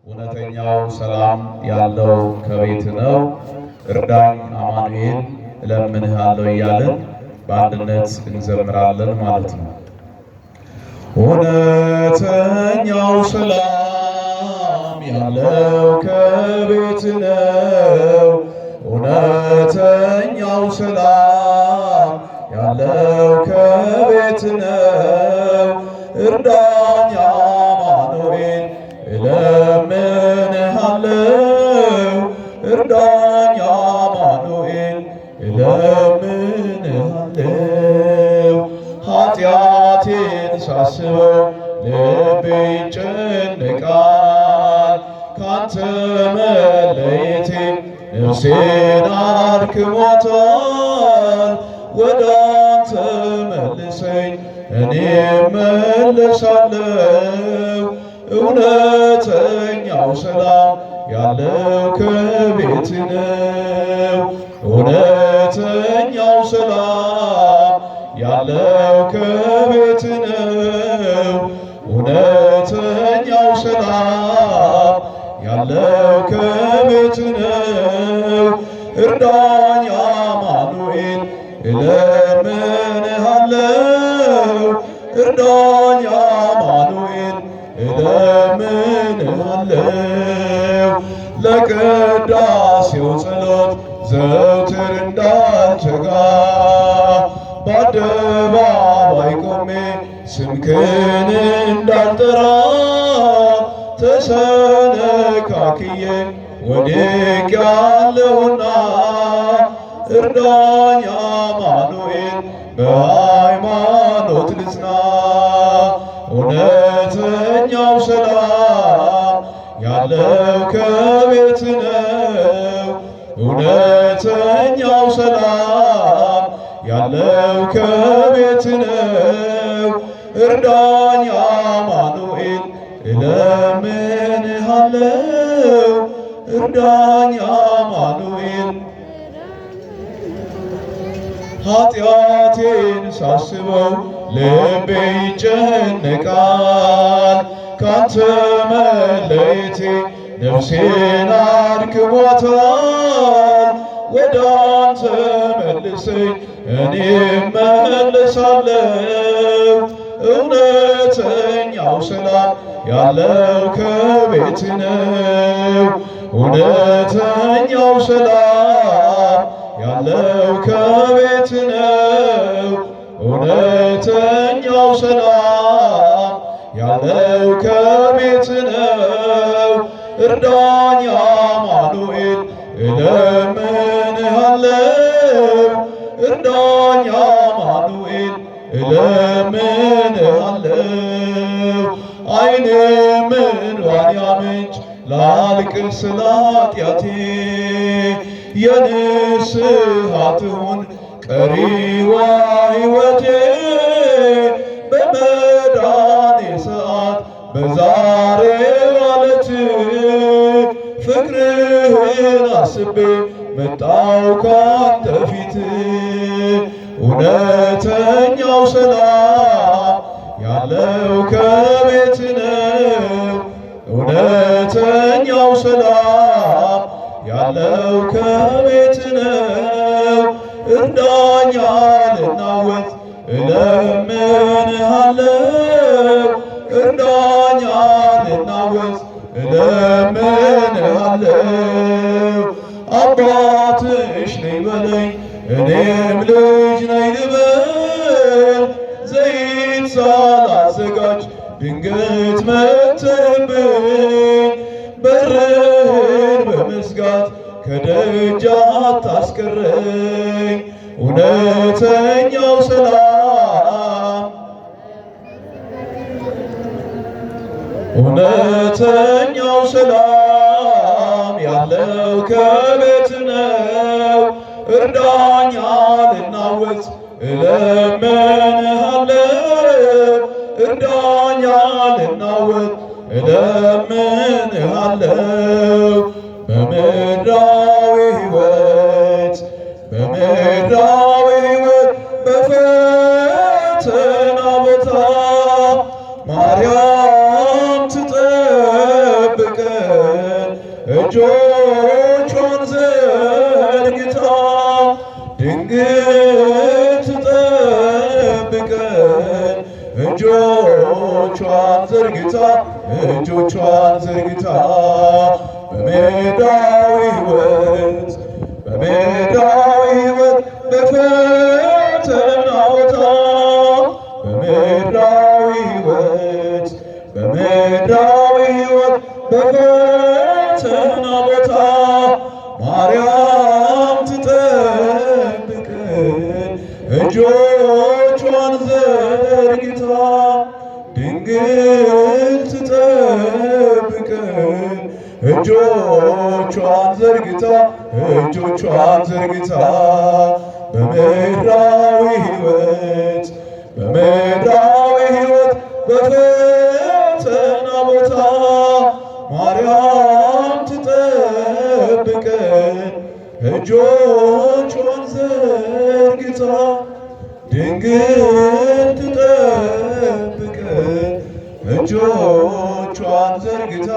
እውነተኛው ሰላም ያለው ከቤት ነው። እርዳኝ አማኑኤል እለምንሃለሁ እያልን በአንድነት እንዘምራለን ማለት ነው። እውነተኛው ሰላም ያለው ከቤት ነው። እውነተኛው ሰላም ያለው ከቤት ነው። እርዳኝ አማኑኤል እለምንሃለሁ። እርዳኝ አማኑኤል እለምንሃለሁ። ኃጢአቴን ሳስበው ልቤ ይጨነቃል። ካንተ መለየቴ ነፍሴን አድክሞታል። ወደ አንተ መልሰኝ እኔ እመለሳለሁ። እውነተኛው ሰላም ያለው ከቤት ነው። እውነተኛው ሰላም ያለው ከቤት ነው። እውነተኛው ሰላም ያለው ከቤት ነው። እርዳኝ አማኑኤል እለምንሃለሁ። እርዳኝ አማኑኤል እለምንሃለሁ። ለቅዳሴው ጸሎት ዘውትር እንዳልተጋ በአደባባይ ቆሜ ስምህን እንዳልጠራ ተሰነካክዬ ወድቄአለሁና እርዳኝ አማኑኤል በሃይማኖት ልጽና። እውነተኛው ሰላም ያለው ከቤት ነው። እውነተኛው ሰላም ያለው ከቤት ነው። እርዳኝ አማኑኤል እለምንሃለሁ። እርዳኝ አማኑኤል ኃጢአቴን ሳስበው ልቤ ይጨነቃል። ካንተ መለየቴ ነፍሴን አድክሞታል። ወደ አንተ መልሰኝ እኔ እመለሳለሁ። እውነተኛው ሰላም ያለው ከቤት ነው። እውነተኛው ሰላም ያለው ከቤት ነው። እውነተኛው ሰላም ያለው ከቤት ነው። እርዳኝ አማኑኤል እለምንሃለሁ። እርዳኝ አማኑኤል እለምንሃለሁ። ዓይኔ እንባን ያምንጭ ላልቅስ ስለ ኃጢአቴ የንስሐ ትሁን ቀሪዋ ሕይወቴ በመዳኔ ሰዓት በዛሬው ዕለት ፍቅርህን አስቤ መጣሁ ካንተ ፊት። እውነተኛው ሰላም ያለው ከቤት ነው። እውነተኛው ሰላም ያለው ከቤት ነው። እርዳኝ አልናወጥ እለምንሃለሁ። እርዳኝ አልናወጥ እለምንሃለሁ። አባትሽ ነኝ በለኝ እኔም ልጅ ነኝ ልበል። ዘይት ሳላዘጋጅ ድንገት መጥተህብኝ በርህን በመዝጋት ከደጅ አታስቀረኝ። እውነተኛው ሰላም እውነተኛው ሰላም ያለው ከቤት ነው። እርዳኝ አልናወጥ እለምንሃለሁ። እርዳኝ አልናወጥ እለምንሃለሁ። በምድራዊ ሕይወት በፈተና ቦታ ማርያም ትጠብቀን እጆቿን ዘርግታ ድንግል ትጠብቀን። እጆቿን ዘርግታ በሜዳዊ ሕይወት በፈተና ቦታ በሜዳዊ ሕይወት በፈተና ቦታ ማርያም ትጠብቀን። እጆቿን ዘርግታ ድንግል ትጠብቀን። እጆቿን ዘርግታ በምድራዊ ሕይወት በፈተና ቦታ ማርያም ትጠብቀን። እጆቿን ዘርግታ ድንግል ትጠብቀን። እጆቿን ዘርግታ